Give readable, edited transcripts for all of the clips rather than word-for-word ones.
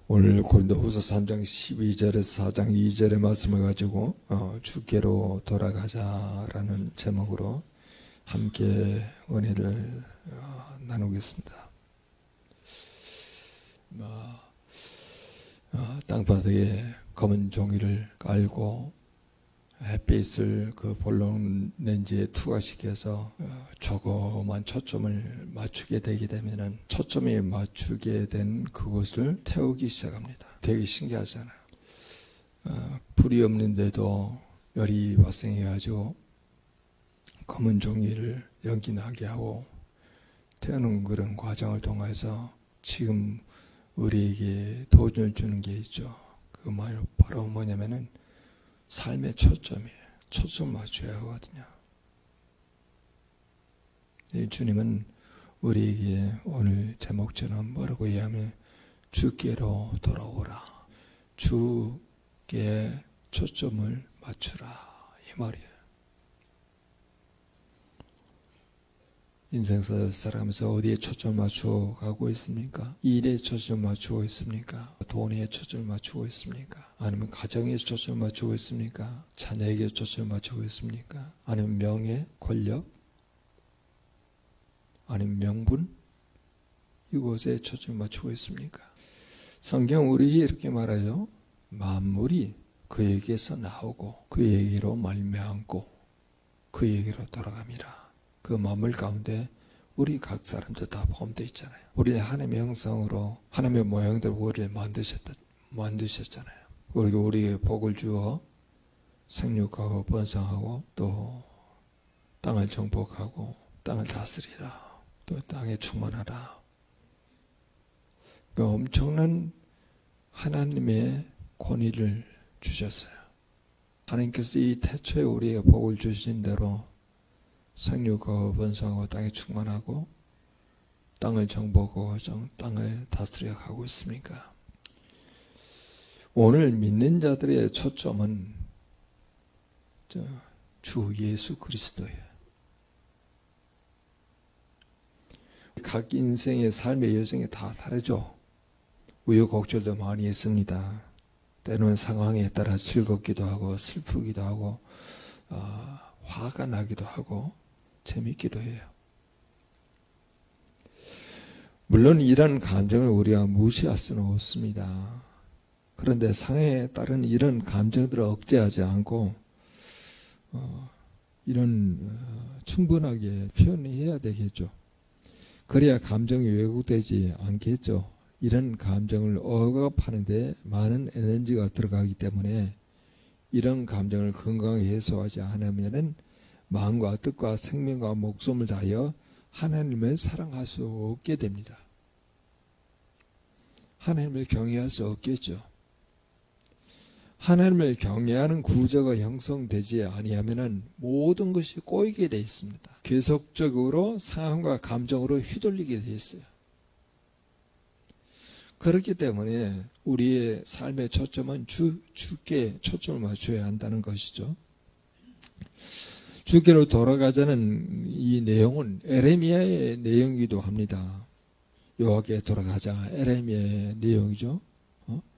오늘 고린도후서 3장 12절에서 4장 2절의 말씀을 가지고 주께로 돌아가자라는 제목으로 함께 은혜를 나누겠습니다. 땅바닥에 검은 종이를 깔고 햇빛을 그 볼록 렌즈에 투과시켜서 조그만 초점을 맞추게 되게 되면은 초점이 맞추게 된 그곳을 태우기 시작합니다. 되게 신기하잖아요. 불이 없는데도 열이 발생해가지고 검은 종이를 연기나게 하고 태우는 그런 과정을 통해서 지금 우리에게 도전을 주는 게 있죠. 그 말 바로 뭐냐면은 삶의 초점이에요. 초점 맞춰야 하거든요. 주님은 우리에게 오늘 제목처럼 뭐라고 이야기하면 주께로 돌아오라. 주께 초점을 맞추라. 이 말이에요. 인생사 살아가면서 어디에 초점을 맞추어 가고 있습니까? 일에 초점을 맞추고 있습니까? 돈에 초점을 맞추고 있습니까? 아니면 가정에 초점을 맞추고 있습니까? 자녀에게 초점을 맞추고 있습니까? 아니면 명예, 권력? 아니면 명분? 이곳에 초점을 맞추고 있습니까? 성경 우리에게 이렇게 말하죠. 만물이 그에게서 나오고 그에게로 말미암고 그에게로 돌아갑니다. 그 만물 가운데 우리 각 사람도 다 포함되어 있잖아요. 우리 하나님의 형상으로 하나님의 모양대로 우리를 만드셨잖아요. 그리고 우리에게 복을 주어 생육하고 번성하고 또 땅을 정복하고 땅을 다스리라. 또 땅에 충만하라. 그 엄청난 하나님의 권위를 주셨어요. 하나님께서 이 태초에 우리에게 복을 주신 대로 생육하고 번성하고 땅에 충만하고 땅을 정복하고 땅을 다스려 가고 있습니까? 오늘 믿는 자들의 초점은 주 예수 그리스도예요. 각 인생의 삶의 여정이 다 다르죠. 우여곡절도 많이 있습니다. 때로는 상황에 따라 즐겁기도 하고 슬프기도 하고 화가 나기도 하고 재밌기도 해요. 물론 이런 감정을 우리가 무시할 수는 없습니다. 그런데 상황에 따른 이런 감정들을 억제하지 않고 충분하게 표현해야 되겠죠. 그래야 감정이 왜곡되지 않겠죠. 이런 감정을 억압하는데 많은 에너지가 들어가기 때문에 이런 감정을 건강하게 해소하지 않으면은 마음과 뜻과 생명과 목숨을 다하여 하나님을 사랑할 수 없게 됩니다. 하나님을 경외할 수 없겠죠. 하나님을 경외하는 구조가 형성되지 아니하면은 모든 것이 꼬이게 되어 있습니다. 계속적으로 상황과 감정으로 휘둘리게 되어 있어요. 그렇기 때문에 우리의 삶의 초점은 주께 초점을 맞춰야 한다는 것이죠. 주께로 돌아가자는 이 내용은 에레미야의 내용이기도 합니다. 여호와께 돌아가자, 에레미야의 내용이죠.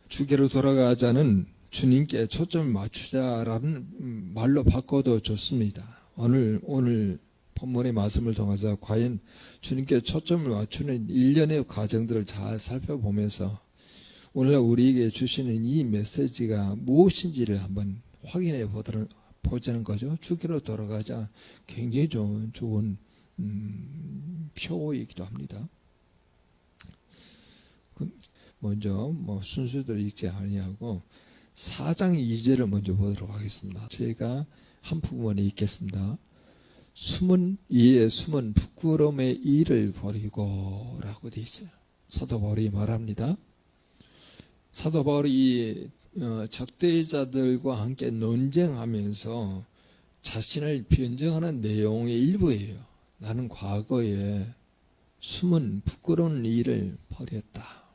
주께로 돌아가자는 주님께 초점을 맞추자라는 말로 바꿔도 좋습니다. 오늘 본문의 말씀을 통해서 과연 주님께 초점을 맞추는 일련의 과정들을 잘 살펴보면서 오늘날 우리에게 주시는 이 메시지가 무엇인지를 한번 확인해 보자는 거죠. 주께로 돌아가자 굉장히 좋은 표이기도 합니다. 먼저 순서대로 읽지 아니하고 4장 2절을 먼저 보도록 하겠습니다. 제가 한 부분에 읽겠습니다. 숨은 부끄러움의 일을 버리고 라고 되어 있어요. 사도 바울이 말합니다. 사도 바울이 적대자들과 함께 논쟁하면서 자신을 변증하는 내용의 일부예요. 나는 과거에 숨은 부끄러운 일을 버렸다.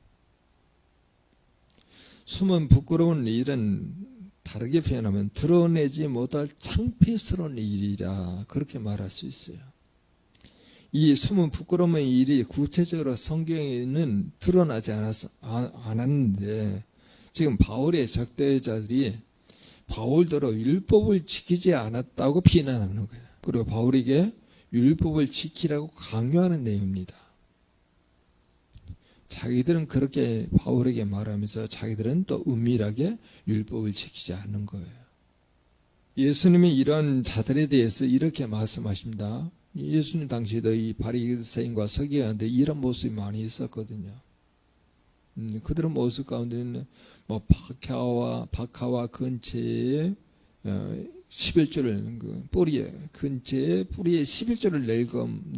숨은 부끄러운 일은 다르게 표현하면 드러내지 못할 창피스러운 일이라 그렇게 말할 수 있어요. 이 숨은 부끄러움의 일이 구체적으로 성경에는 드러나지 않았는데 지금 바울의 적대자들이 바울대로 율법을 지키지 않았다고 비난하는 거예요. 그리고 바울에게 율법을 지키라고 강요하는 내용입니다. 자기들은 그렇게 바울에게 말하면서 자기들은 또 은밀하게 율법을 지키지 않는 거예요. 예수님이 이런 자들에 대해서 이렇게 말씀하십니다. 예수님 당시에도 이 바리새인과 서기관들 이런 모습이 많이 있었거든요. 그들은 모습 가운데는 박하와 근처에 11조를 뿌리에 근처에 뿌리에 11조를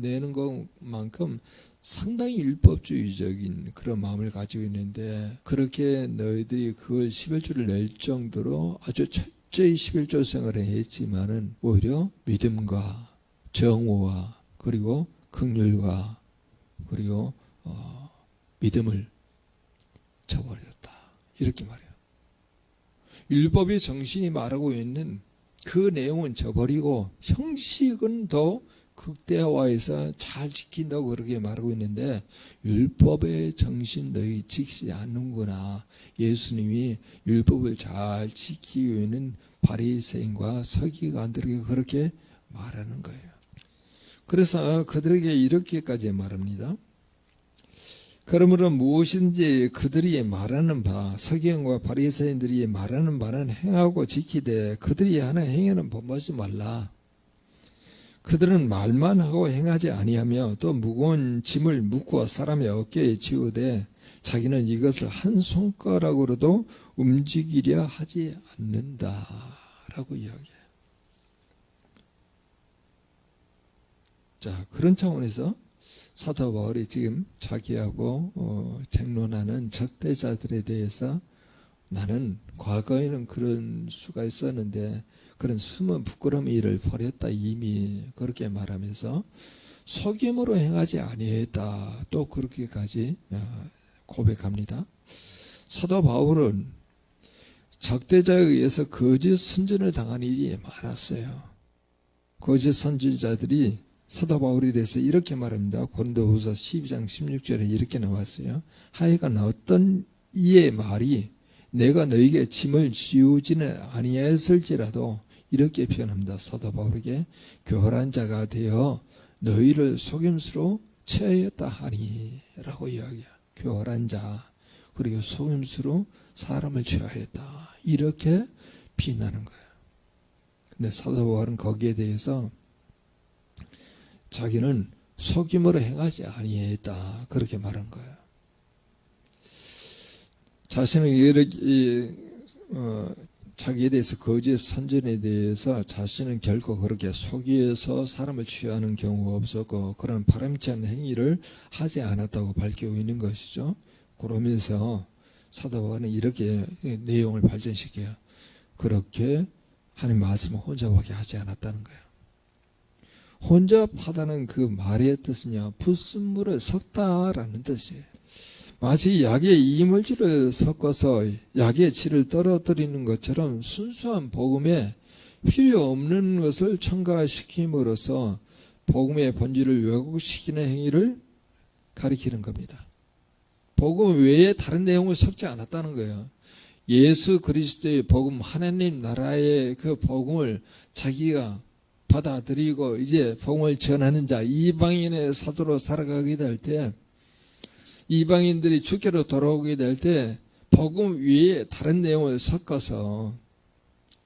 내는 것만큼 상당히 율법주의적인 그런 마음을 가지고 있는데 그렇게 너희들이 그걸 11조를 낼 정도로 아주 철저히 11조 생활을 했지만은 오히려 믿음과 정오와 그리고 긍휼과 그리고 믿음을 저버렸다. 이렇게 말해요. 율법의 정신이 말하고 있는 그 내용은 저버리고 형식은 더 극대화해서 잘 지킨다고 그렇게 말하고 있는데 율법의 정신 너희 지키지 않는구나. 예수님이 율법을 잘 지키고 있는 바리새인과 서기관들에게 그렇게 말하는 거예요. 그래서 그들에게 이렇게까지 말합니다. 그러므로 무엇인지 그들이 말하는 바 서기관과 바리새인들이 말하는 바는 행하고 지키되 그들이 하는 행위는 범하지 말라. 그들은 말만 하고 행하지 아니하며 또 무거운 짐을 묶고 사람의 어깨에 지우되 자기는 이것을 한 손가락으로도 움직이려 하지 않는다라고 이야기해요. 자, 그런 차원에서 사도 바울이 지금 자기하고 쟁론하는 적대자들에 대해서 나는 과거에는 그런 수가 있었는데 그런 숨은 부끄러움 일을 벌였다 이미 그렇게 말하면서 속임으로 행하지 아니했다 또 그렇게까지 고백합니다. 사도 바울은 적대자에 의해서 거짓 선전을 당한 일이 많았어요. 거짓 선지자들이 사도 바울에 대해서 이렇게 말합니다. 고린도후서 12장 16절에 이렇게 나왔어요. 하여간 어떤 이의 말이 내가 너에게 짐을 지우지는 아니했을지라도 이렇게 표현합니다. 사도 바울에게 교활한 자가 되어 너희를 속임수로 취하였다 하니 라고 이야기해요. 교활한 자 그리고 속임수로 사람을 취하였다 이렇게 비난하는 거예요. 근데 사도 바울은 거기에 대해서 자기는 속임으로 행하지 아니했다 그렇게 말한 거예요. 자신은 자기에 대해서 거짓 선전에 대해서 자신은 결코 그렇게 속여서 사람을 취하는 경우가 없었고 그런 바람치 않는 행위를 하지 않았다고 밝히고 있는 것이죠. 그러면서 사도 바울은 이렇게 내용을 발전시켜요. 그렇게 하나님 말씀을 혼잡하게 하지 않았다는 거예요. 혼잡하다는 그 말의 뜻은요, 불순물을 섞다라는 뜻이에요. 마치 약에 이물질을 섞어서 약의 질을 떨어뜨리는 것처럼 순수한 복음에 필요 없는 것을 첨가시킴으로써 복음의 본질을 왜곡시키는 행위를 가리키는 겁니다. 복음 외에 다른 내용을 섞지 않았다는 거예요. 예수 그리스도의 복음, 하나님 나라의 그 복음을 자기가 받아들이고 이제 복음을 전하는 자, 이방인의 사도로 살아가게 될 때, 이방인들이 주께로 돌아오게 될 때 복음 위에 다른 내용을 섞어서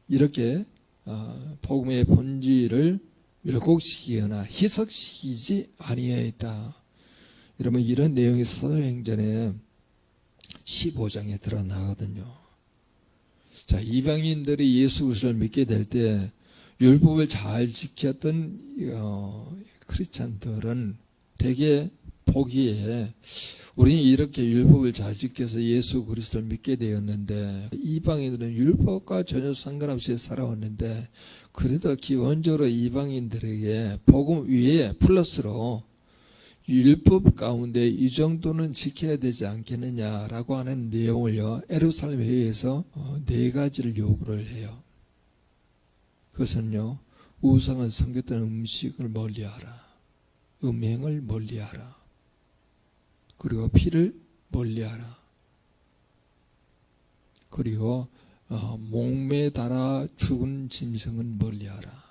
이렇게 복음의 본질을 왜곡시키거나 희석시키지 아니하였다. 여러분 이런 내용이 사도행전에 15장에 드러나거든요. 자, 이방인들이 예수 그리스도를 믿게 될 때 율법을 잘 지켰던 크리스찬들은 되게 보기에 우리는 이렇게 율법을 잘 지켜서 예수 그리스도를 믿게 되었는데 이방인들은 율법과 전혀 상관없이 살아왔는데 그래도 기본적으로 이방인들에게 복음 위에 플러스로 율법 가운데 이 정도는 지켜야 되지 않겠느냐라고 하는 내용을요 예루살렘 회의에서 4가지를 요구를 해요. 그것은요 우상을 섬겼던 음식을 멀리하라. 음행을 멀리하라. 그리고 피를 멀리하라. 그리고 목매에 달아 죽은 짐승은 멀리하라.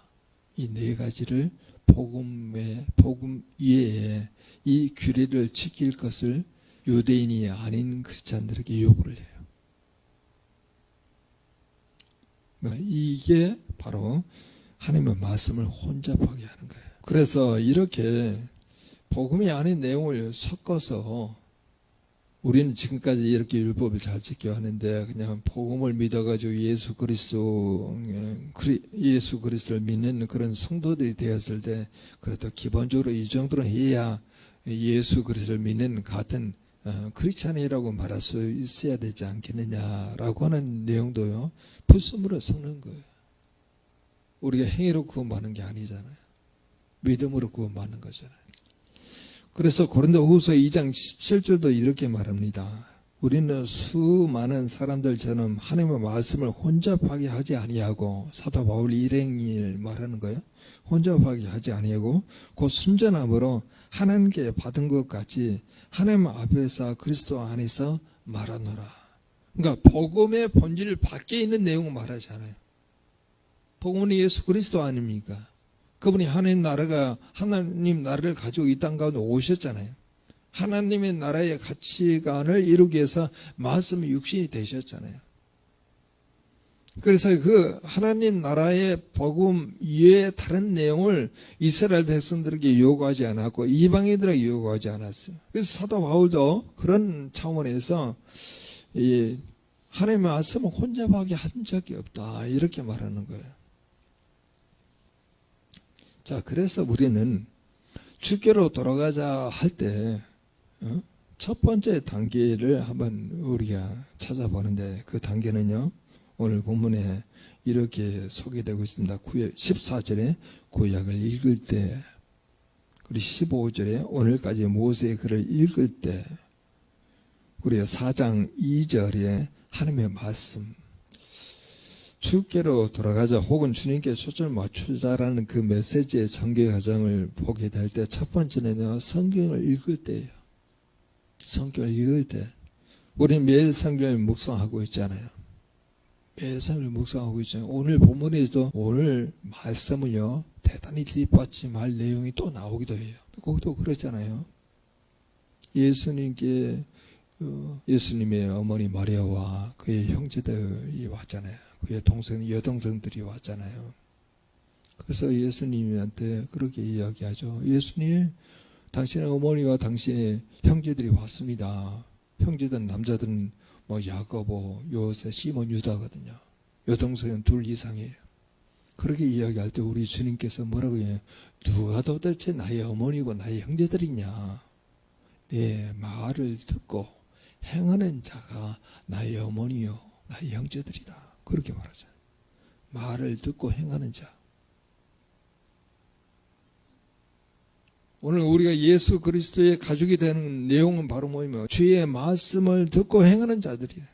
이 네 가지를 복음 이외에 이 규례를 지킬 것을 유대인이 아닌 크리스찬들에게 요구를 해요. 이게 바로 하나님의 말씀을 혼잡하게 하는 거예요. 그래서 이렇게 복음이 아닌 내용을 섞어서 우리는 지금까지 이렇게 율법을 잘 지켜왔는데 그냥 복음을 믿어가지고 예수 그리스도를 믿는 그런 성도들이 되었을 때 그래도 기본적으로 이 정도는 해야 예수 그리스도를 믿는 같은 크리스찬이라고 말할 수 있어야 되지 않겠느냐라고 하는 내용도요, 불순물을 섞는 거예요. 우리가 행위로 구원받는 게 아니잖아요. 믿음으로 구원받는 거잖아요. 그래서 고린도후서 2장 17절도 이렇게 말합니다. 우리는 수많은 사람들처럼 하나님의 말씀을 혼잡하게 하지 아니하고, 사도 바울 일행일 말하는 거예요. 혼잡하게 하지 아니하고 곧 순전함으로 하나님께 받은 것 같이 하나님 앞에서 그리스도 안에서 말하노라. 그러니까 복음의 본질 밖에 있는 내용을 말하잖아요. 복음은 예수 그리스도 아닙니까? 그분이 하나님 나라를 가지고 이 땅 가운데 오셨잖아요. 하나님의 나라의 가치관을 이루기 위해서 말씀이 육신이 되셨잖아요. 그래서 그 하나님 나라의 복음 이외의 다른 내용을 이스라엘 백성들에게 요구하지 않았고 이방인들에게 요구하지 않았어요. 그래서 사도 바울도 그런 차원에서 이 하나님의 말씀을 혼잡하게 한 적이 없다, 이렇게 말하는 거예요. 자, 그래서 우리는 주께로 돌아가자 할 때 첫 번째 단계를 한번 우리가 찾아보는데, 그 단계는요, 오늘 본문에 이렇게 소개되고 있습니다. 14절에 구약을 읽을 때, 그리고 15절에 오늘까지 모세의 글을 읽을 때, 그리고 4장 2절에 하나님의 말씀, 주께로 돌아가자 혹은 주님께 초점을 맞추자라는 그 메시지의 전개 과정을 보게 될 때, 첫 번째는요, 성경을 읽을 때예요. 성경을 읽을 때 우리는 매일 성경을 묵상하고 있잖아요. 매일 성경을 묵상하고 있잖아요. 오늘 본문에도 오늘 말씀은요, 대단히 뒷받침 할 내용이 또 나오기도 해요. 거기도 그랬잖아요. 예수님의 어머니 마리아와 그의 형제들이 왔잖아요. 그의 여동생들이 왔잖아요. 그래서 예수님한테 그렇게 이야기하죠. 예수님, 당신의 어머니와 당신의 형제들이 왔습니다. 형제들 남자들은 야고보, 요새, 시몬, 유다거든요. 여동생은 2 이상이에요. 그렇게 이야기할 때 우리 주님께서 뭐라고 해요? 누가 도대체 나의 어머니고 나의 형제들이냐? 내 말을 듣고 행하는 자가 나의 어머니요 나의 형제들이다, 그렇게 말하잖아요. 말을 듣고 행하는 자. 오늘 우리가 예수 그리스도의 가족이 되는 내용은 바로 뭐냐면 주의 말씀을 듣고 행하는 자들이에요.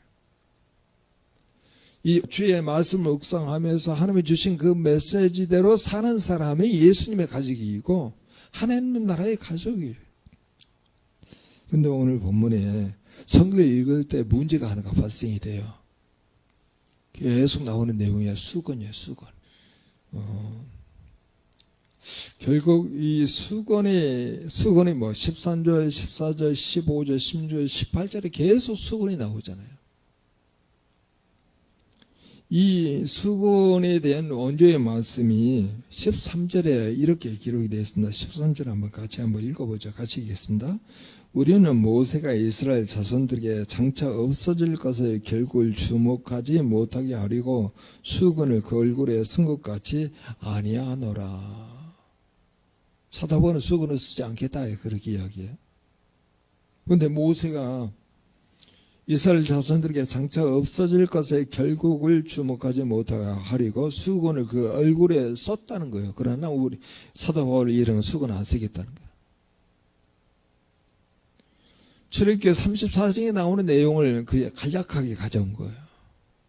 이 주의 말씀을 묵상하면서 하나님이 주신 그 메시지대로 사는 사람이 예수님의 가족이고 하나님 나라의 가족이에요. 근데 오늘 본문에 성경을 읽을 때 문제가 하나가 발생이 돼요. 계속 나오는 내용이야. 수건이에요, 수건. 결국 이 수건이 13절, 14절, 15절, 16절, 18절에 계속 수건이 나오잖아요. 이 수건에 대한 원조의 말씀이 13절에 이렇게 기록이 되어 있습니다. 13절 한번 읽어보죠. 같이 읽겠습니다. 우리는 모세가 이스라엘 자손들에게 장차 없어질 것의 결국을 주목하지 못하게 하려고 수건을 그 얼굴에 쓴 것 같이 아니하노라. 사도 바울은 수건을 쓰지 않겠다, 그렇게 이야기해요. 그런데 모세가 이스라엘 자손들에게 장차 없어질 것의 결국을 주목하지 못하게 하려고 수건을 그 얼굴에 썼다는 거예요. 그러나 우리 사도 바울 이런 수건을 안 쓰겠다는 거예요. 출애굽기 34장에 나오는 내용을 그게 간략하게 가져온 거예요.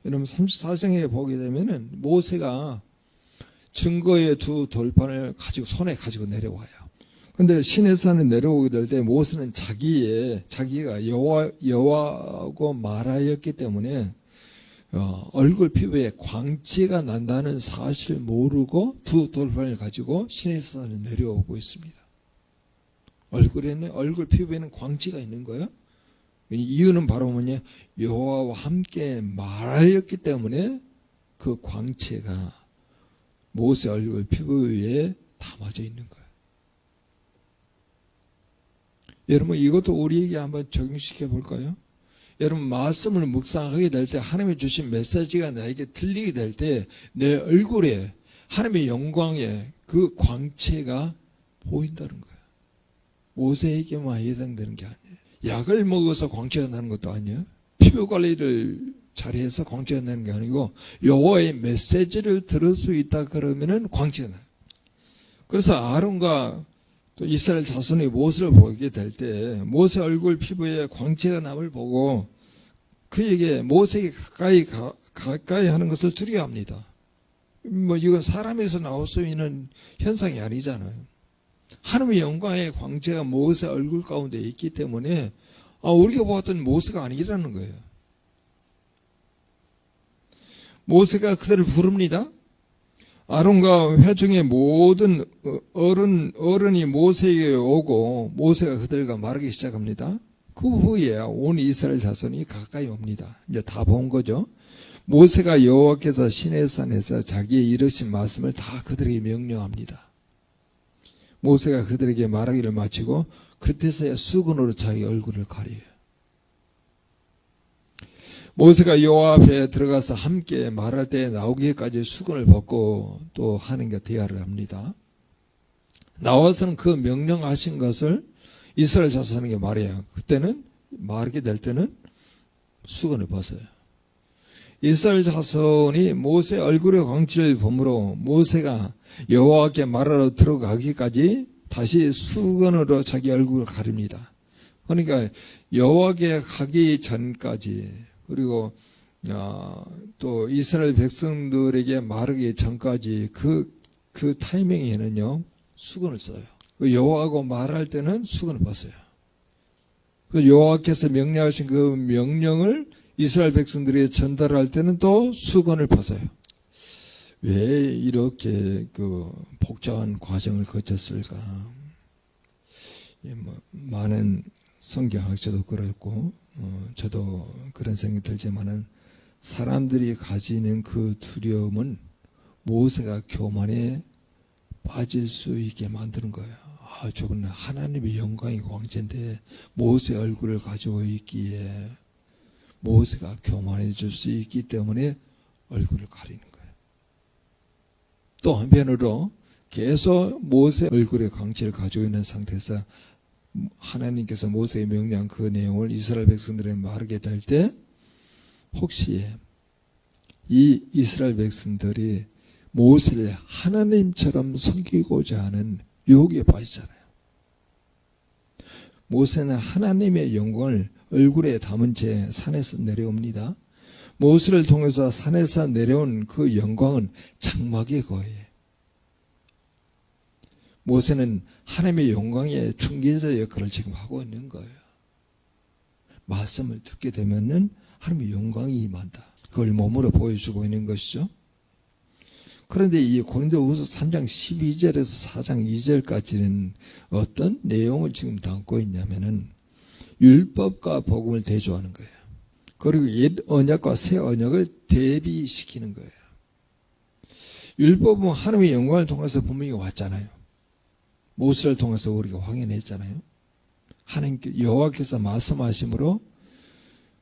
여러분 34장에 보게 되면은 모세가 증거의 2 돌판을 손에 가지고 내려와요. 근데 시내산에 내려오게 될 때 모세는 자기가 여호와하고 말하였기 때문에 얼굴 피부에 광채가 난다는 사실을 모르고 두 돌판을 가지고 시내산에 내려오고 있습니다. 얼굴 피부에는 광채가 있는 거예요. 이유는 바로 뭐냐? 여호와와 함께 말하였기 때문에 그 광채가 모세 얼굴 피부 위에 담아져 있는 거예요. 여러분, 이것도 우리에게 한번 적용시켜 볼까요? 여러분, 말씀을 묵상하게 될 때 하나님이 주신 메시지가 나에게 들리게 될 때 내 얼굴에 하나님의 영광에 그 광채가 보인다는 거예요. 모세에게만 해당되는 게 아니에요. 약을 먹어서 광채가 나는 것도 아니에요. 피부 관리를 잘해서 광채가 나는 게 아니고 여호와의 메시지를 들을 수 있다 그러면은 광채가 나요. 그래서 아론과 또 이스라엘 자손이 모세를 보게 될 때 모세 얼굴 피부에 광채가 남을 보고 그에게 모세에게 가까이 하는 것을 두려워합니다. 이건 사람에서 나올 수 있는 현상이 아니잖아요. 하나님의 영광의 광채가 모세 얼굴 가운데 있기 때문에 우리가 보았던 모세가 아니라는 거예요. 모세가 그들을 부릅니다. 아론과 회중의 모든 어른이 모세에게 오고 모세가 그들과 말하기 시작합니다. 그 후에 온 이스라엘 자손이 가까이 옵니다. 이제 다 본 거죠. 모세가 여호와께서 시내산에서 자기의 이르신 말씀을 다 그들에게 명령합니다. 모세가 그들에게 말하기를 마치고 그때서야 수건으로 자기 얼굴을 가려요. 모세가 여호와 앞에 들어가서 함께 말할 때 나오기까지 수건을 벗고 또 하나님과 대화를 합니다. 나와서는 그 명령하신 것을 이스라엘 자손에게 말해요. 그때는 말하게 될 때는 수건을 벗어요. 이스라엘 자손이 모세 얼굴의 광채를 보므로 모세가 여호와께 말하러 들어가기까지 다시 수건으로 자기 얼굴을 가립니다. 그러니까 여호와께 가기 전까지 그리고 또 이스라엘 백성들에게 말하기 전까지 그 타이밍에는요 수건을 써요. 여호와하고 말할 때는 수건을 벗어요. 여호와께서 명령하신 그 명령을 이스라엘 백성들에게 전달할 때는 또 수건을 벗어요. 왜 이렇게 복잡한 과정을 거쳤을까? 많은 성경학자도 그렇고 저도 그런 생각이 들지만은 사람들이 가지는 그 두려움은 모세가 교만에 빠질 수 있게 만드는 거예요. 저건 하나님의 영광의 광채인데 모세 얼굴을 가지고 있기에 모세가 교만해질 수 있기 때문에 얼굴을 가리는 거예요. 또 한편으로 계속 모세 얼굴의 광채를 가지고 있는 상태에서 하나님께서 모세의 명령 그 내용을 이스라엘 백성들에게 말하게 될 때 혹시 이 이스라엘 백성들이 모세를 하나님처럼 섬기고자 하는 유혹에 빠지잖아요. 모세는 하나님의 영광을 얼굴에 담은 채 산에서 내려옵니다. 모세를 통해서 산에서 내려온 그 영광은 장막의 거예요. 모세는 하나님의 영광의 중개자 역할을 지금 하고 있는 거예요. 말씀을 듣게 되면은 하나님의 영광이 임한다. 그걸 몸으로 보여주고 있는 것이죠. 그런데 이 고린도후서 3장 12절에서 4장 2절까지는 어떤 내용을 지금 담고 있냐면은 율법과 복음을 대조하는 거예요. 그리고 옛 언약과 새 언약을 대비시키는 거예요. 율법은 하나님의 영광을 통해서 분명히 왔잖아요. 모세를 통해서 우리가 확인했잖아요. 하나님께 여호와께서 말씀하심으로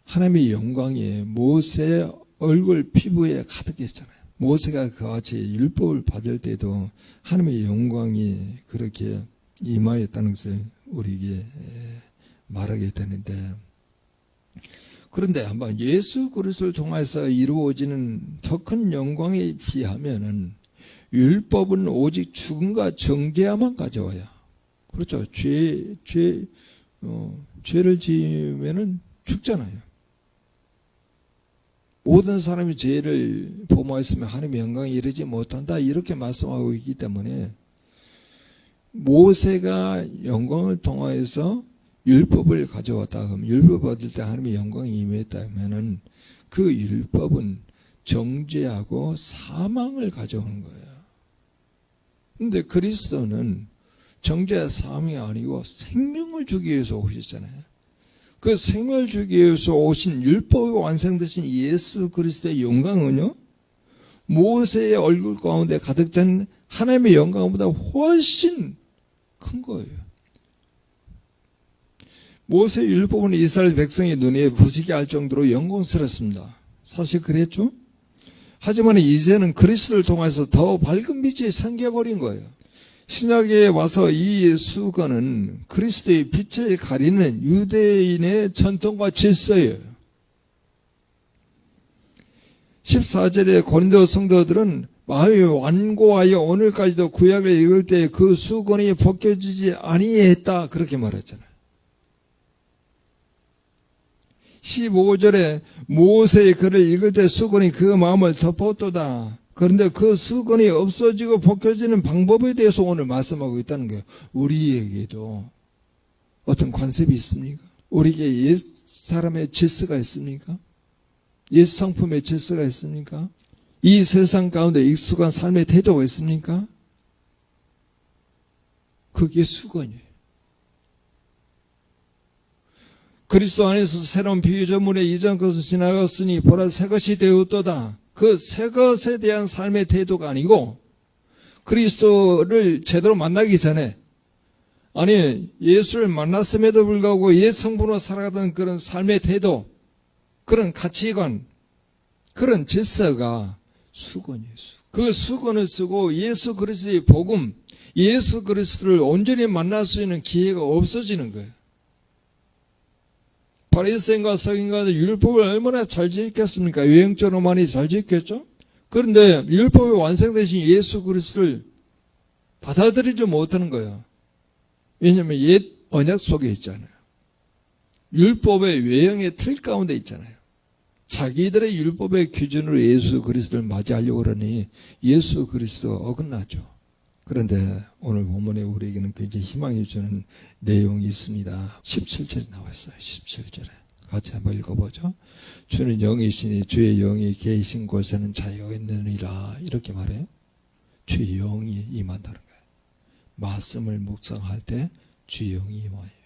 하나님의 영광이 모세의 얼굴 피부에 가득했잖아요. 모세가 그같이 율법을 받을 때도 하나님의 영광이 그렇게 임하였다는 것을 우리에게 말하게 되는데, 그런데 한번 예수 그리스도를 통해서 이루어지는 더 큰 영광에 비하면은 율법은 오직 죽음과 정죄야만 가져와요. 그렇죠. 죄를 지으면은 죽잖아요. 모든 사람이 죄를 범하였으면 하나님의 영광에 이르지 못한다 이렇게 말씀하고 있기 때문에 모세가 영광을 통하여서 율법을 가져왔다. 그럼 율법 얻을 때 하나님의 영광이 임했다면은 그 율법은 정죄하고 사망을 가져오는 거예요. 근데 그리스도는 정죄와 사망이 아니고 생명을 주기 위해서 오셨잖아요. 그 생명을 주기 위해서 오신 율법이 완성되신 예수 그리스도의 영광은요, 모세의 얼굴 가운데 가득 찬 하나님의 영광보다 훨씬 큰 거예요. 모세의 율법은 이스라엘 백성의 눈에 부시게 할 정도로 영광스럽습니다. 사실 그랬죠? 하지만 이제는 그리스도를 통해서 더 밝은 빛이 생겨버린 거예요. 신약에 와서 이 수건은 그리스도의 빛을 가리는 유대인의 전통과 질서예요. 14절에 고린도 성도들은 마음이 완고하여 오늘까지도 구약을 읽을 때 그 수건이 벗겨지지 아니했다 그렇게 말했잖아요. 15절에 모세의 글을 읽을 때 수건이 그 마음을 덮었도다. 그런데 그 수건이 없어지고 벗겨지는 방법에 대해서 오늘 말씀하고 있다는 거예요. 우리에게도 어떤 관습이 있습니까? 우리에게 옛 사람의 질서가 있습니까? 옛 성품의 질서가 있습니까? 이 세상 가운데 익숙한 삶의 태도가 있습니까? 그게 수건이에요. 그리스도 안에서 새로운 피조물의 이전 것을 지나갔으니 보라 새 것이 되었도다. 그 새 것에 대한 삶의 태도가 아니고 그리스도를 제대로 만나기 전에, 아니 예수를 만났음에도 불구하고 옛 성분으로 살아가던 그런 삶의 태도, 그런 가치관, 그런 질서가 수건이에요. 그 수건을 쓰고 예수 그리스도의 복음, 예수 그리스도를 온전히 만날 수 있는 기회가 없어지는 거예요. 바리새인과 서기관들 율법을 얼마나 잘 지켰습니까? 외형적으로 많이 잘 지켰죠? 그런데 율법이 완성되신 예수 그리스도를 받아들이지 못하는 거예요. 왜냐하면 옛 언약 속에 있잖아요. 율법의 외형의 틀 가운데 있잖아요. 자기들의 율법의 기준으로 예수 그리스도를 맞이하려고 그러니 예수 그리스도 어긋나죠. 그런데 오늘 본문에 우리에게는 굉장히 희망이 주는 내용이 있습니다. 17절에 나왔어요. 17절에 같이 한번 읽어보죠. 주는 영이시니 주의 영이 계신 곳에는 자유가 있느니라. 이렇게 말해요. 주의 영이 임한다는 거예요. 말씀을 묵상할 때 주의 영이 임해요.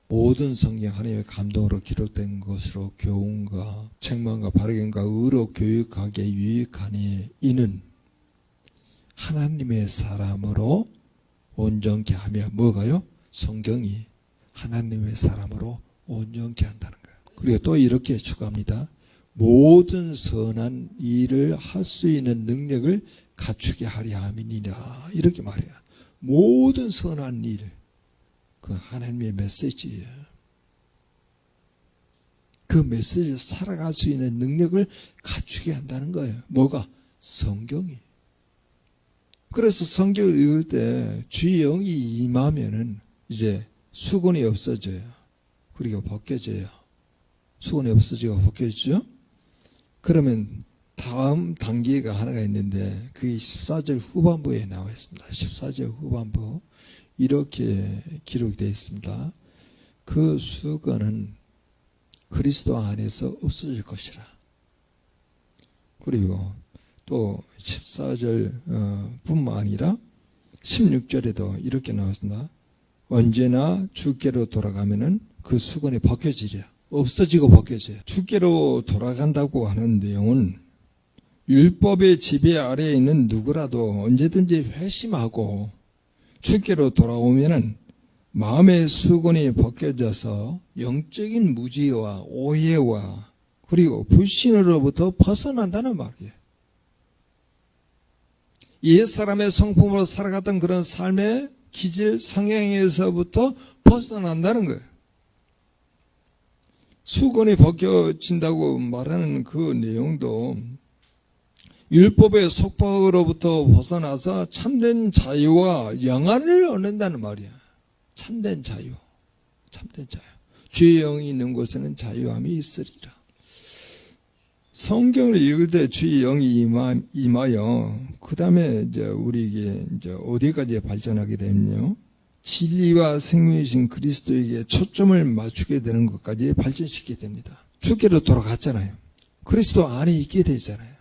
모든 성경 하나님의 감동으로 기록된 것으로 교훈과 책망과 바르게과 의로 교육하기에 유익하니 이는 하나님의 사람으로 온전케 하며, 뭐가요? 성경이 하나님의 사람으로 온전케 한다는 거예요. 그리고 또 이렇게 추가합니다. 모든 선한 일을 할 수 있는 능력을 갖추게 하려 함이니라. 이렇게 말해요. 모든 선한 일, 그 하나님의 메시지예요. 그 메시지를 살아갈 수 있는 능력을 갖추게 한다는 거예요. 뭐가? 성경이. 그래서 성경을 읽을 때 주의 영이 임하면은 이제 수건이 없어져요. 그리고 벗겨져요. 수건이 없어지고 벗겨지죠? 그러면 다음 단계가 하나가 있는데 그게 14절 후반부에 나와 있습니다. 14절 후반부 이렇게 기록이 되어 있습니다. 그 수건은 그리스도 안에서 없어질 것이라. 그리고 또 14절 뿐만 아니라 16절에도 이렇게 나왔습니다. 언제나 주께로 돌아가면은 그 수건이 벗겨지랴. 없어지고 벗겨져요. 주께로 돌아간다고 하는 내용은 율법의 지배 아래에 있는 누구라도 언제든지 회심하고 주께로 돌아오면은 마음의 수건이 벗겨져서 영적인 무지와 오해와 그리고 불신으로부터 벗어난다는 말이에요. 옛사람의 성품으로 살아갔던 그런 삶의 기질, 성향에서부터 벗어난다는 거예요. 수건이 벗겨진다고 말하는 그 내용도 율법의 속박으로부터 벗어나서 참된 자유와 영안을 얻는다는 말이야. 참된 자유, 참된 자유. 주의 영이 있는 곳에는 자유함이 있으리라. 성경을 읽을 때 주의 영이 임하여, 그 다음에 이제 우리에게 이제 어디까지 발전하게 되면요, 진리와 생명이신 그리스도에게 초점을 맞추게 되는 것까지 발전시키게 됩니다. 주께로 돌아갔잖아요. 그리스도 안에 있게 되잖아요.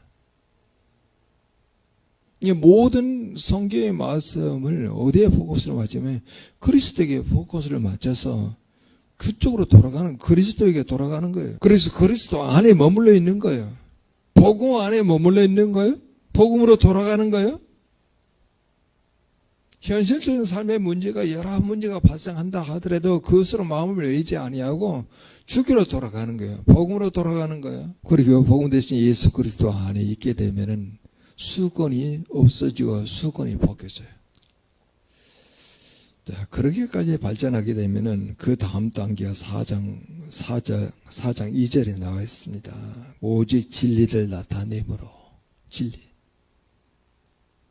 이 모든 성경의 말씀을 어디에 포커스를 맞추면 그리스도에게 포커스를 맞춰서 그쪽으로 돌아가는, 그리스도에게 돌아가는 거예요. 그래서 그리스도 안에 머물러 있는 거예요. 복음 안에 머물러 있는 거예요. 복음으로 돌아가는 거예요. 현실적인 삶의 문제가 여러 문제가 발생한다 하더라도 그것으로 마음을 의지 아니하고 주께로 돌아가는 거예요. 복음으로 돌아가는 거예요. 그리고 복음 대신 예수 그리스도 안에 있게 되면은 수건이 없어지고 수건이 벗겨져요. 자, 그렇게까지 발전하게 되면은 그 다음 단계가 4장 2절에 나와 있습니다. 오직 진리를 나타내므로.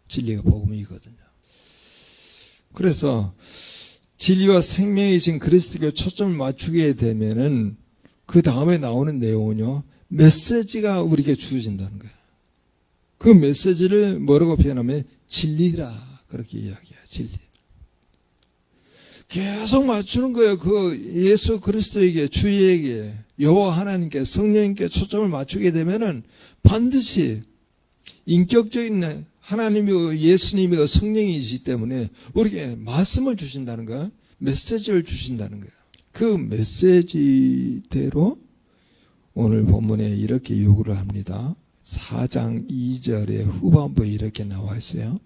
진리가 복음이거든요. 그래서 진리와 생명이신 그리스도께 초점을 맞추게 되면은 그 다음에 나오는 내용은요, 메시지가 우리에게 주어진다는 거예요. 그 메시지를 뭐라고 표현하면 진리라 그렇게 이야기해요. 진리. 계속 맞추는 거예요. 그 예수 그리스도에게, 주에게, 여호와 하나님께, 성령님께 초점을 맞추게 되면은 반드시 인격적인 하나님이고 예수님이고 성령이시기 때문에 우리에게 말씀을 주신다는 거예요. 메시지를 주신다는 거예요. 그 메시지대로 오늘 본문에 이렇게 요구를 합니다. 4장 2절의 후반부에 이렇게 나와 있어요.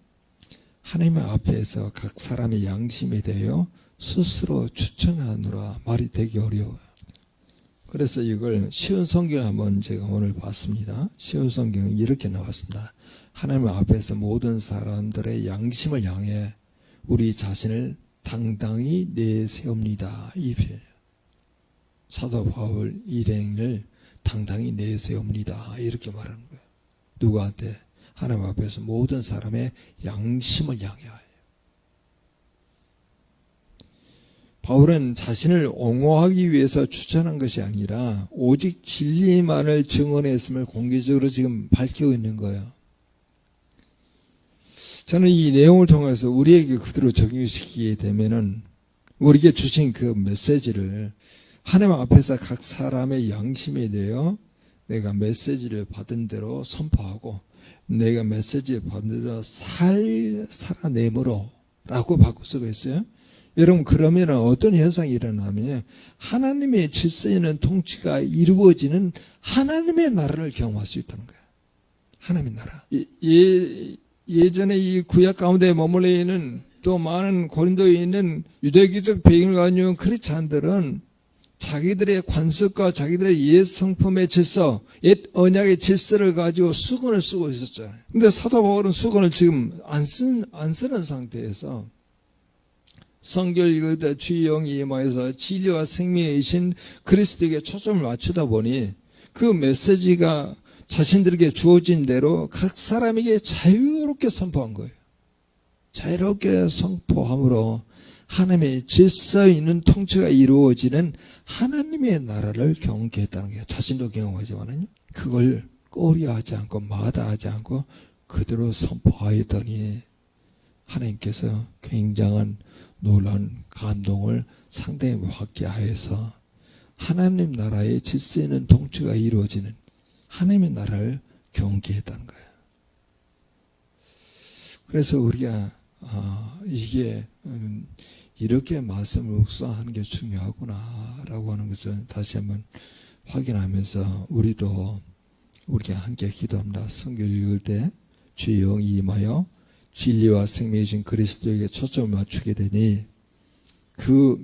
하나님 앞에서 각 사람의 양심에 대하여 스스로 추천하느라 말이 되게 어려워요. 그래서 이걸 쉬운 성경을 한번 제가 오늘 봤습니다. 쉬운 성경은 이렇게 나왔습니다. 하나님 앞에서 모든 사람들의 양심을 향해 우리 자신을 당당히 내세웁니다. 이 표현. 사도 바울 일행을 당당히 내세웁니다. 이렇게 말하는 거예요. 누구한테? 하나님 앞에서 모든 사람의 양심을 향하여. 바울은 자신을 옹호하기 위해서 추천한 것이 아니라 오직 진리만을 증언했음을 공개적으로 지금 밝히고 있는 거예요. 저는 이 내용을 통해서 우리에게 그대로 적용시키게 되면은 우리에게 주신 그 메시지를 하나님 앞에서 각 사람의 양심에 대하여 내가 메시지를 받은 대로 선포하고 내가 메시지를 받은 대로 살아내므로 라고 바꿔 쓰고 있어요. 여러분, 그러면 어떤 현상이 일어나면 하나님의 질서에 있는 통치가 이루어지는 하나님의 나라를 경험할 수 있다는 거예요. 하나님의 나라. 예전에 이 구약 가운데 머물러 있는 또 많은 고린도에 있는 유대교적 배경을 가지고 크리스찬들은 자기들의 관습과 자기들의 옛 성품의 질서, 옛 언약의 질서를 가지고 수건을 쓰고 있었잖아요. 근데 사도 바울은 수건을 지금 안 쓰는 상태에서 성경을 읽을 때 주의 영이 임하여서 진리와 생명이신 그리스도에게 초점을 맞추다 보니 그 메시지가 자신들에게 주어진 대로 각 사람에게 자유롭게 선포한 거예요. 자유롭게 선포함으로 하나님의 질서에 있는 통치가 이루어지는 하나님의 나라를 경험하게 했다는 거예요. 자신도 경험하지만은 그걸 꺼려하지 않고 마다하지 않고 그대로 선포하였더니 하나님께서 굉장한 놀라운 감동을 상당히 받게 하여서 하나님 나라의 질서에 있는 통치가 이루어지는 하나님의 나라를 경험하게 했다는 거예요. 그래서 우리가 이게 이렇게 말씀을 묵상하는 게 중요하구나라고 하는 것을 다시 한번 확인하면서 우리가 함께 기도합니다. 성경 읽을 때 주의 영이 임하여 진리와 생명이신 그리스도에게 초점을 맞추게 되니 그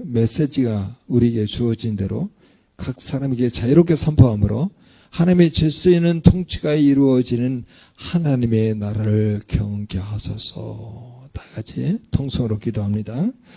메시지가 우리에게 주어진 대로 각 사람에게 자유롭게 선포함으로 하나님의 질서에 있는 통치가 이루어지는 하나님의 나라를 경험케 하소서. 다 같이 통성으로 기도합니다.